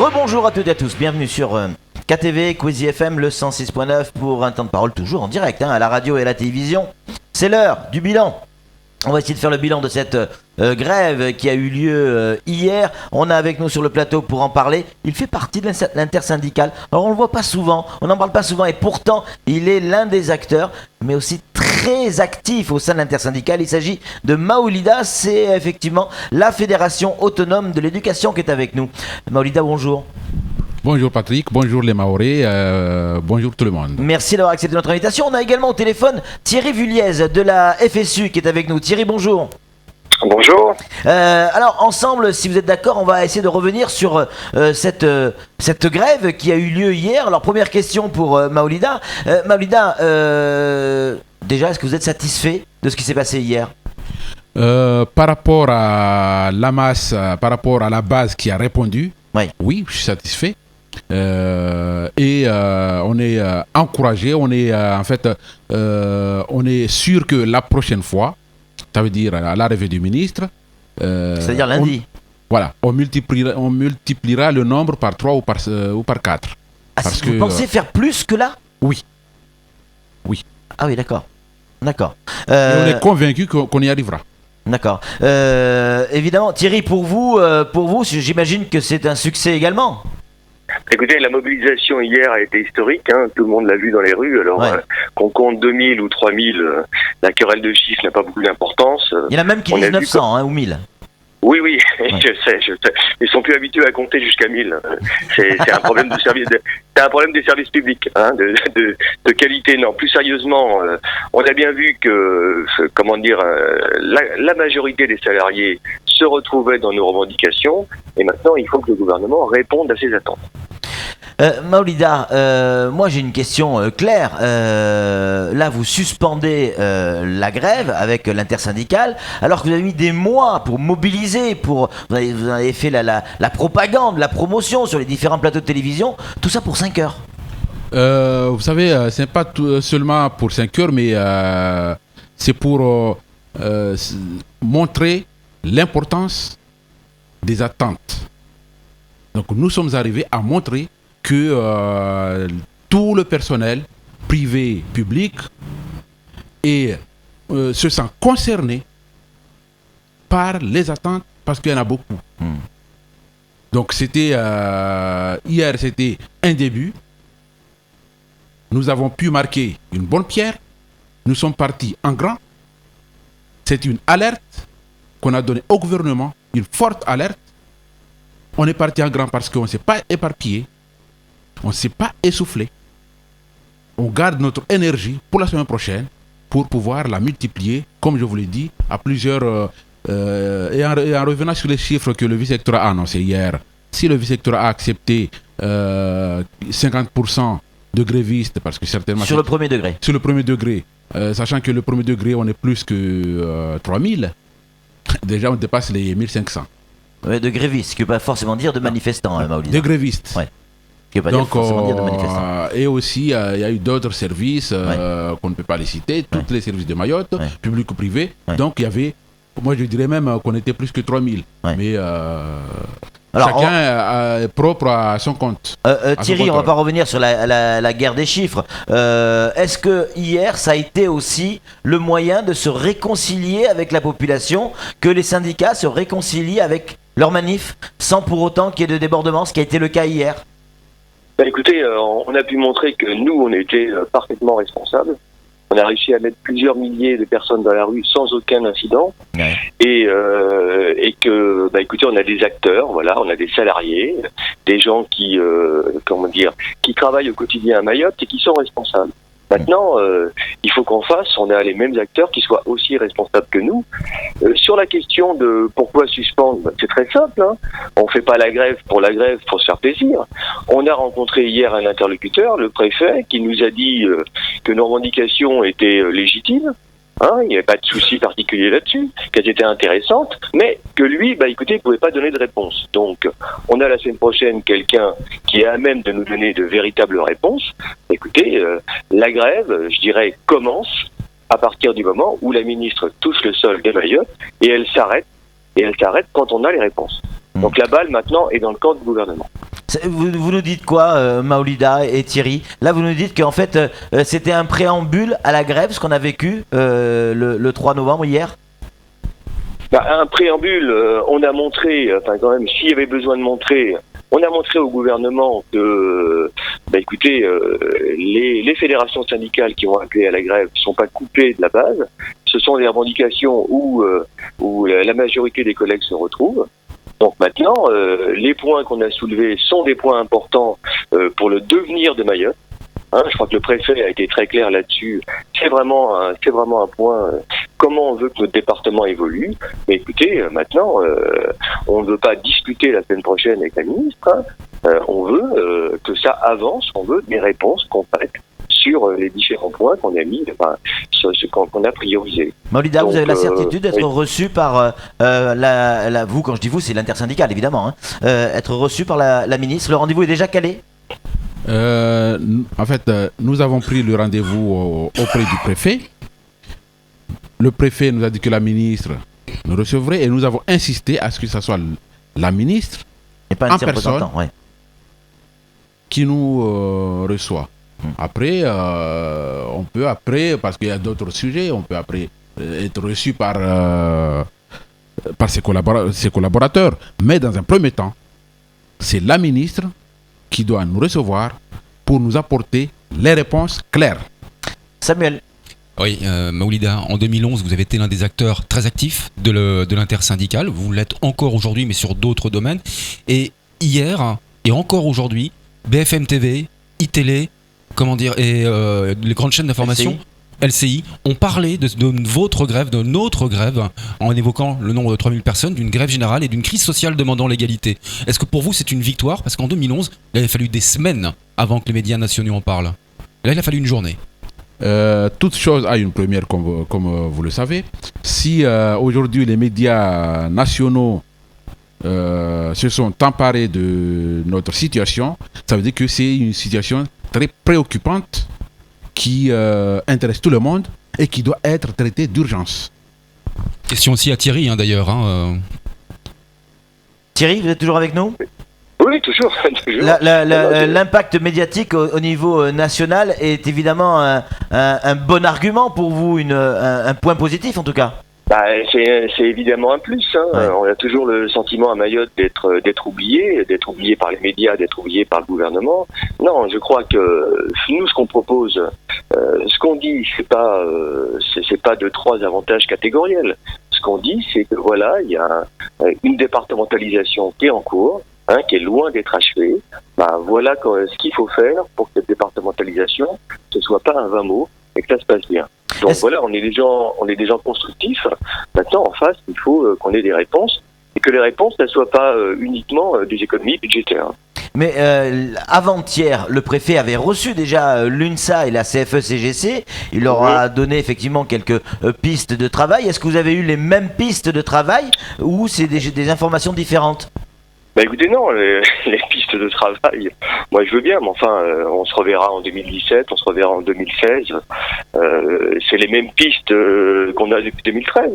Rebonjour à toutes et à tous, bienvenue sur KTV, Quizy FM, le 106.9 pour un temps de parole toujours en direct à la radio et à la télévision. C'est l'heure du bilan. On va essayer de faire le bilan de cette grève qui a eu lieu hier. On a avec nous sur le plateau pour en parler. Il fait partie de l'intersyndicale. Alors on le voit pas souvent, on n'en parle pas souvent et pourtant il est l'un des acteurs, mais aussi très actif au sein de l'intersyndicale. Il s'agit de Maoulida, c'est effectivement la fédération autonome de l'éducation qui est avec nous. Maoulida, bonjour. Bonjour Patrick, bonjour les Mahorais, bonjour tout le monde. Merci d'avoir accepté notre invitation. On a également au téléphone Thierry Vulliez de la FSU qui est avec nous. Thierry, bonjour. Bonjour. Alors ensemble, si vous êtes d'accord, on va essayer de revenir sur cette grève qui a eu lieu hier. Alors première question pour Maoulida. Maoulida, déjà, est-ce que vous êtes satisfait de ce qui s'est passé hier ? Par rapport à la masse, par rapport à la base qui a répondu, oui, je suis satisfait. On est encouragé, on est on est sûr que la prochaine fois, ça veut dire à l'arrivée du ministre, c'est-à-dire lundi. On multipliera le nombre par 3 ou par 4. Parce vous pensez faire plus que là ? Oui. Ah oui, d'accord. Et on est convaincu qu'on y arrivera. D'accord. Évidemment, Thierry, pour vous, j'imagine que c'est un succès également. Écoutez, la mobilisation hier a été historique, tout le monde l'a vu dans les rues. Alors, qu'on compte 2000 ou 3000, la querelle de chiffres n'a pas beaucoup d'importance. Il y en a même qui disent 900 ou 1000. Oui, je sais. Ils sont plus habitués à compter jusqu'à 1000. C'est un problème de service. C'est un problème des services publics, de qualité. Non, plus sérieusement, on a bien vu que, la majorité des salariés se retrouvaient dans nos revendications, et maintenant il faut que le gouvernement réponde à ces attentes. Maoulida, moi j'ai une question claire. Là, vous suspendez la grève avec l'intersyndicale, alors que vous avez mis des mois pour mobiliser, vous avez fait la propagande, la promotion sur les différents plateaux de télévision, tout ça pour 5 heures. Vous savez, c'est pas seulement pour 5 heures, mais c'est pour montrer l'importance des attentes. Donc nous sommes arrivés à montrer que tout le personnel privé, public, se sent concerné par les attentes parce qu'il y en a beaucoup. Donc hier c'était un début. Nous avons pu marquer une bonne pierre. Nous sommes partis en grand. C'est une alerte qu'on a donnée au gouvernement, une forte alerte. On est parti en grand parce qu'on ne s'est pas éparpillé. On ne s'est pas essoufflé. On garde notre énergie pour la semaine prochaine pour pouvoir la multiplier, comme je vous l'ai dit, à plusieurs... et en revenant sur les chiffres que le vice-recteur a annoncé hier, si le vice-recteur a accepté 50% de grévistes, parce que certainement... Sur le premier degré. Sur le premier degré, sachant que le premier degré, on est plus que 3000, déjà on dépasse les 1500. Ouais, de grévistes, ce qui ne veut pas forcément dire de manifestants, Maoulida. De grévistes. Ouais. Ce qui ne veut pas dire forcément dire de manifestants. Et aussi, il y a eu d'autres services qu'on ne peut pas les citer, tous les services de Mayotte, publics ou privés. Donc il y avait, moi je dirais même qu'on était plus que 3000. Mais chacun est propre à son compte. Thierry, on ne va pas revenir sur la guerre des chiffres. Est-ce que hier, ça a été aussi le moyen de se réconcilier avec la population, que les syndicats se réconcilient avec leur manif, sans pour autant qu'il y ait de débordement, ce qui a été le cas hier? Écoutez, on a pu montrer que nous, on était parfaitement responsables. On a réussi à mettre plusieurs milliers de personnes dans la rue sans aucun incident. Et que, écoutez, on a des acteurs, on a des salariés, des gens qui travaillent au quotidien à Mayotte et qui sont responsables. Maintenant, il faut on a les mêmes acteurs qui soient aussi responsables que nous. Sur la question de pourquoi suspendre, c'est très simple. On fait pas la grève pour se faire plaisir. On a rencontré hier un interlocuteur, le préfet, qui nous a dit que nos revendications étaient légitimes. Il n'y avait pas de souci particulier là-dessus, qu'elles étaient intéressantes, mais que lui, écoutez, il ne pouvait pas donner de réponse. Donc, on a la semaine prochaine quelqu'un qui est à même de nous donner de véritables réponses. Écoutez, la grève, je dirais, commence à partir du moment où la ministre touche le sol de Mayotte et elle s'arrête quand on a les réponses. Donc la balle maintenant est dans le camp du gouvernement. Vous nous dites quoi, Maolida et Thierry? Là, vous nous dites qu'en fait, c'était un préambule à la grève, ce qu'on a vécu le 3 novembre hier. Un préambule, on a montré, enfin quand même, s'il y avait besoin de montrer, on a montré au gouvernement que, écoutez, les fédérations syndicales qui ont appelé à la grève ne sont pas coupées de la base. Ce sont des revendications où la majorité des collègues se retrouvent. Donc maintenant, les points qu'on a soulevés sont des points importants pour le devenir de Mayotte. Je crois que le préfet a été très clair là-dessus. C'est vraiment un point. Comment on veut que notre département évolue? Mais écoutez, maintenant, on ne veut pas discuter la semaine prochaine avec la ministre. On veut que ça avance. On veut des réponses concrètes sur les différents points qu'on a mis, sur ce qu'on a priorisé. Maolida, vous avez la certitude d'être reçu par vous, quand je dis vous, c'est l'intersyndicale évidemment, être reçu par la ministre. Le rendez-vous est déjà calé? En fait, nous avons pris le rendez-vous auprès du préfet. Le préfet nous a dit que la ministre nous recevrait et nous avons insisté à ce que ce soit la ministre et pas un en personne qui nous reçoit. Après, on peut parce qu'il y a d'autres sujets, on peut après être reçu par ses collaborateurs. Mais dans un premier temps, c'est la ministre qui doit nous recevoir pour nous apporter les réponses claires. Samuel. Oui, Maolida, en 2011, vous avez été l'un des acteurs très actifs de l'intersyndicale. Vous l'êtes encore aujourd'hui, mais sur d'autres domaines. Et hier, et encore aujourd'hui, BFM TV, iTélé, et les grandes chaînes d'information, LCI, ont parlé de votre grève, de notre grève, en évoquant le nombre de 3000 personnes, d'une grève générale et d'une crise sociale demandant l'égalité. Est-ce que pour vous c'est une victoire? Parce qu'en 2011, il avait fallu des semaines avant que les médias nationaux en parlent. Là, il a fallu une journée. Toute chose a une première, comme vous le savez. Si aujourd'hui les médias nationaux se sont emparés de notre situation, ça veut dire que c'est une situation très préoccupante qui intéresse tout le monde et qui doit être traitée d'urgence. Question aussi à Thierry, d'ailleurs. Thierry, vous êtes toujours avec nous? Oui, toujours. L'impact médiatique au niveau national est évidemment un bon argument pour vous, un point positif en tout cas. C'est évidemment un plus. Ouais. On a toujours le sentiment à Mayotte d'être oublié par les médias, d'être oublié par le gouvernement. Non, je crois que nous, ce qu'on propose, ce qu'on dit, c'est pas de 3 avantages catégoriels. Ce qu'on dit, c'est que voilà, il y a une départementalisation qui est en cours, qui est loin d'être achevée. Voilà ce qu'il faut faire pour que cette départementalisation ne soit pas un vain mot et que ça se passe bien. Donc voilà, on est des gens constructifs. Maintenant, en face, il faut qu'on ait des réponses et que les réponses ne soient pas uniquement des économies budgétaires. Mais avant-hier, le préfet avait reçu déjà l'UNSA et la CFE-CGC. Il leur a donné effectivement quelques pistes de travail. Est-ce que vous avez eu les mêmes pistes de travail ou c'est des informations différentes? Écoutez, non, les pistes de travail, moi je veux bien, mais enfin, on se reverra en 2017, on se reverra en 2016. C'est les mêmes pistes qu'on a depuis 2013.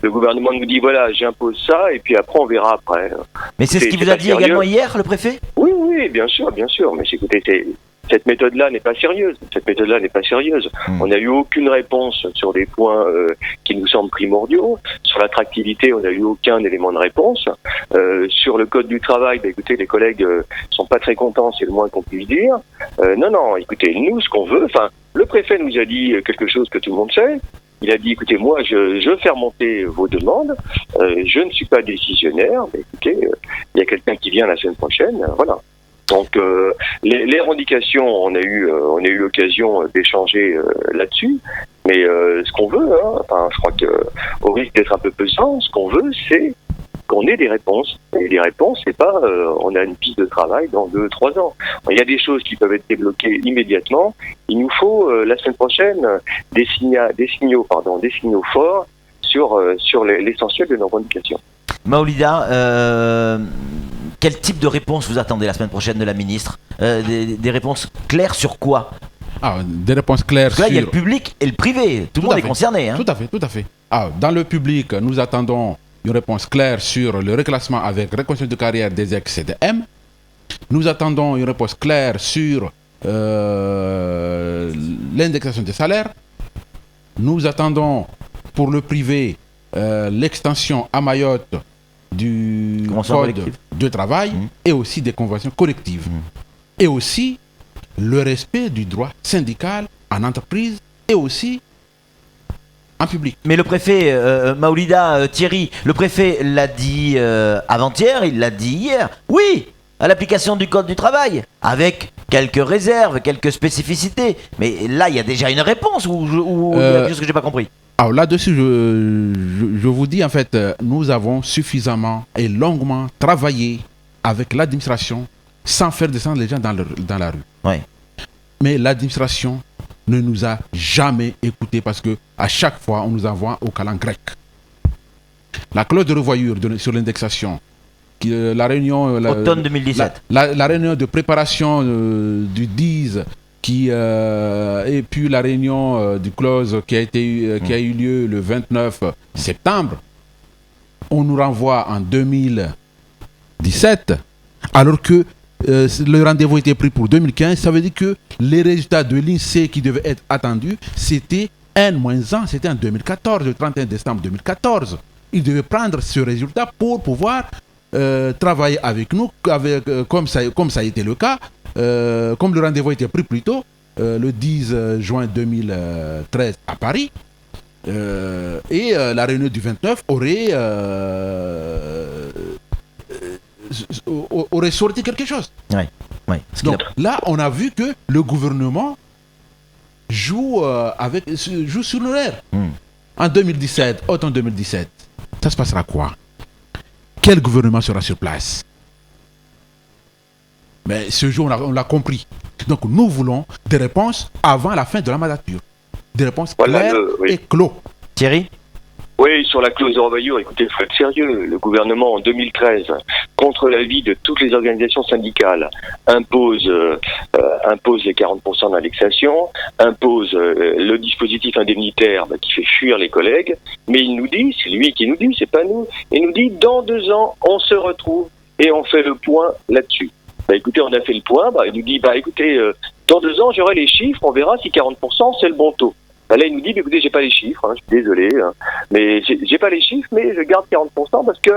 Le gouvernement nous dit, voilà, j'impose ça, et puis après, on verra après. Mais c'est ce qu'il vous a dit également hier, le préfet? Oui, bien sûr. Mais écoutez, cette méthode-là n'est pas sérieuse. On n'a eu aucune réponse sur des points qui nous semblent primordiaux. Sur l'attractivité, on n'a eu aucun élément de réponse. Sur le code du travail, écoutez, les collègues sont pas très contents, c'est le moins qu'on puisse dire. Non, écoutez, nous, ce qu'on veut, le préfet nous a dit quelque chose que tout le monde sait. Il a dit, écoutez, moi, je veux faire monter vos demandes. Je ne suis pas décisionnaire. Mais écoutez, il y a quelqu'un qui vient la semaine prochaine. Voilà. Donc les revendications, on a eu l'occasion d'échanger là-dessus, mais ce qu'on veut, je crois que au risque d'être un peu pesant, ce qu'on veut, c'est qu'on ait des réponses. Et les réponses, c'est pas on a une piste de travail dans 2-3 ans. Il y a des choses qui peuvent être débloquées immédiatement. Il nous faut la semaine prochaine des signaux forts sur l'essentiel de nos revendications. Maolida, quel type de réponse vous attendez la semaine prochaine de la ministre? Des réponses claires sur quoi? Des réponses claires sur... Là, il y a le public et le privé. Tout le monde est concerné. Tout à fait. Dans le public, nous attendons une réponse claire sur le reclassement avec reconstruction de carrière des ex-CDM. Nous attendons une réponse claire sur l'indexation des salaires. Nous attendons pour le privé l'extension à Mayotte du code de travail et aussi des conventions collectives. Et aussi le respect du droit syndical en entreprise et aussi en public. Mais le préfet Maoulida, Thierry, le préfet l'a dit avant-hier, il l'a dit hier. Oui, à l'application du code du travail, avec quelques réserves, quelques spécificités. Mais là, il y a déjà une réponse ou il y a quelque chose que j'ai pas compris. Alors là-dessus, je vous dis en fait, nous avons suffisamment et longuement travaillé avec l'administration sans faire descendre les gens dans la rue. Ouais. Mais l'administration ne nous a jamais écoutés parce que à chaque fois, on nous envoie au calan grec. La clause de revoyure sur l'indexation, la réunion... Automne 2017. La réunion de préparation du 10 et puis la réunion du clause qui a eu lieu le 29 septembre, on nous renvoie en 2017 alors que le rendez-vous était pris pour 2015. Ça veut dire que les résultats de l'INSEE qui devaient être attendus, c'était N-1, c'était en 2014, le 31 décembre 2014. Ils devaient prendre ce résultat pour pouvoir travailler avec nous, comme ça a été le cas. Comme le rendez-vous était pris plus tôt, le 10 juin 2013 à Paris, et la réunion du 29 aurait sorti quelque chose. Ouais. Donc là, on a vu que le gouvernement joue sur nos nerfs. En 2017, automne 2017, ça se passera quoi? Quel gouvernement sera sur place? Mais ce jour, on l'a compris. Donc, nous voulons des réponses avant la fin de la mandature. Des réponses claires et clos. Thierry ? Oui, sur la clause de revoyure, écoutez, il faut être sérieux. Le gouvernement, en 2013, contre l'avis de toutes les organisations syndicales, impose les 40% d'indexation, impose le dispositif indemnitaire qui fait fuir les collègues, mais il nous dit, c'est lui qui nous dit, c'est pas nous, il nous dit, dans 2 ans, on se retrouve et on fait le point là-dessus. Écoutez, on a fait le point, il nous dit, écoutez, dans 2 ans, j'aurai les chiffres, on verra si 40% c'est le bon taux. Là, il nous dit, écoutez, j'ai pas les chiffres, je suis désolé, mais j'ai pas les chiffres, mais je garde 40% parce que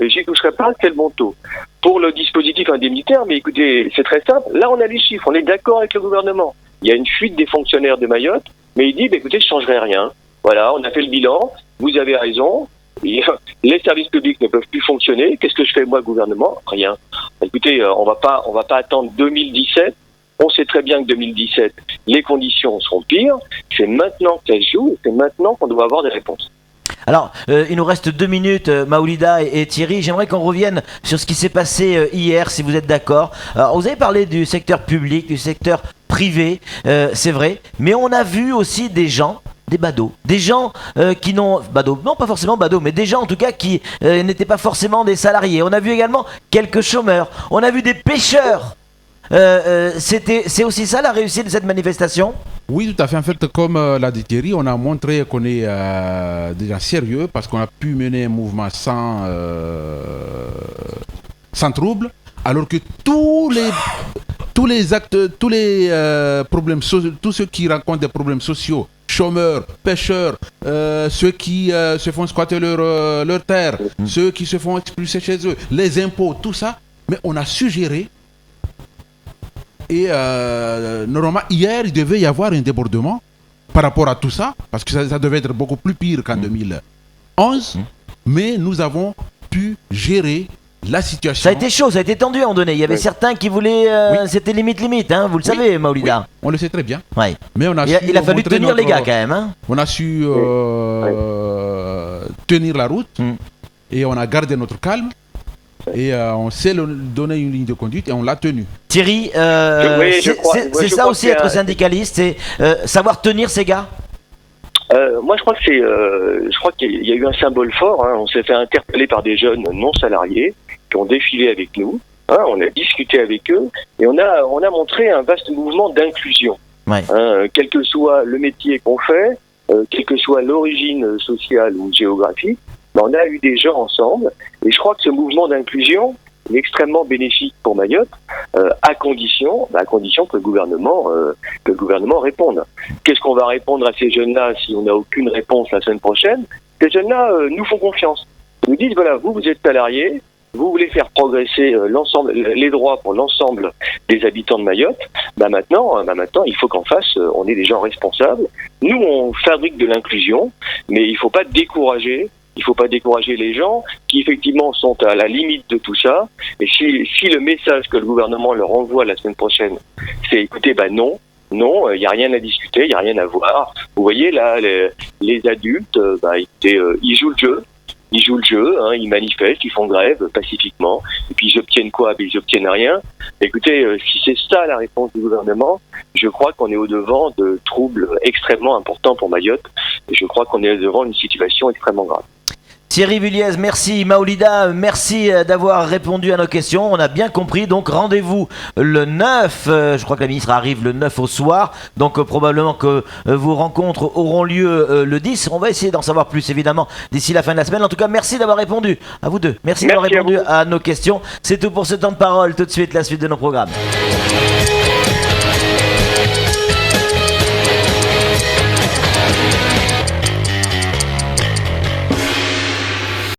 j'y toucherai pas, c'est le bon taux. Pour le dispositif indemnitaire, mais écoutez, c'est très simple, là, on a les chiffres, on est d'accord avec le gouvernement. Il y a une fuite des fonctionnaires de Mayotte, mais il dit, écoutez, je changerai rien. Voilà, on a fait le bilan, vous avez raison, les services publics ne peuvent plus fonctionner, qu'est-ce que je fais, moi, gouvernement? Rien. Écoutez, on va pas attendre 2017. On sait très bien que 2017, les conditions seront pires. C'est maintenant que ça se joue et c'est maintenant qu'on doit avoir des réponses. Alors, il nous reste 2 minutes, Maoulida et Thierry. J'aimerais qu'on revienne sur ce qui s'est passé hier, si vous êtes d'accord. Alors, vous avez parlé du secteur public, du secteur privé, c'est vrai. Mais on a vu aussi des gens, des badauds. Des gens qui n'ont... Badauds, non pas forcément badauds, mais des gens en tout cas qui n'étaient pas forcément des salariés. On a vu également quelques chômeurs. On a vu des pêcheurs. C'est aussi ça la réussite de cette manifestation? Oui, tout à fait. En fait, comme l'a dit Thierry, on a montré qu'on est déjà sérieux parce qu'on a pu mener un mouvement sans trouble, alors que tous les actes, tous les problèmes, tous ceux qui rencontrent des problèmes sociaux, chômeurs, pêcheurs, ceux qui se font squatter leur terre, ceux qui se font expulser chez eux, les impôts, tout ça, mais on a suggéré. Et normalement, hier, il devait y avoir un débordement par rapport à tout ça, parce que ça devait être beaucoup plus pire qu'en 2011, mais nous avons pu gérer la situation. Ça a été chaud, ça a été tendu à un moment donné. Il y avait certains qui voulaient... C'était limite, hein, vous le savez, Maoulida. Oui. On le sait très bien. Ouais. Mais il a fallu tenir les gars quand même. Hein. On a su tenir la route et on a gardé notre calme. Et on s'est donné une ligne de conduite et on l'a tenue. Thierry, c'est ça aussi être syndicaliste, c'est savoir tenir ces gars. Moi, je crois qu'il y a eu un symbole fort. On s'est fait interpeller par des jeunes non salariés qui ont défilé avec nous. On a discuté avec eux et on a montré un vaste mouvement d'inclusion. Ouais. Quel que soit le métier qu'on fait, quelle que soit l'origine sociale ou géographique. On a eu des gens ensemble, et je crois que ce mouvement d'inclusion, extrêmement bénéfique pour Mayotte, à condition que le gouvernement réponde. Qu'est-ce qu'on va répondre à ces jeunes-là si on n'a aucune réponse la semaine prochaine? Ces jeunes-là nous font confiance. Ils nous disent, voilà, vous êtes salariés, vous voulez faire progresser les droits pour l'ensemble des habitants de Mayotte. Maintenant, il faut qu'en face, on ait des gens responsables. Nous, on fabrique de l'inclusion, mais il faut pas décourager les gens qui effectivement sont à la limite de tout ça. Et si le message que le gouvernement leur envoie la semaine prochaine, c'est écoutez, non, il n'y a rien à discuter, il n'y a rien à voir. Vous voyez là, les adultes, ils jouent le jeu. Ils manifestent, ils font grève pacifiquement, et puis ils obtiennent quoi? Ils obtiennent rien. Écoutez, si c'est ça la réponse du gouvernement, je crois qu'on est au-devant de troubles extrêmement importants pour Mayotte, et je crois qu'on est devant une situation extrêmement grave. Thierry Vulliez, merci. Maoulida, merci d'avoir répondu à nos questions. On a bien compris. Donc rendez-vous le 9. Je crois que la ministre arrive le 9 au soir. Donc probablement que vos rencontres auront lieu le 10. On va essayer d'en savoir plus évidemment d'ici la fin de la semaine. En tout cas, merci d'avoir répondu à vous deux. Merci d'avoir répondu à nos questions. C'est tout pour ce temps de parole. Tout de suite, la suite de nos programmes.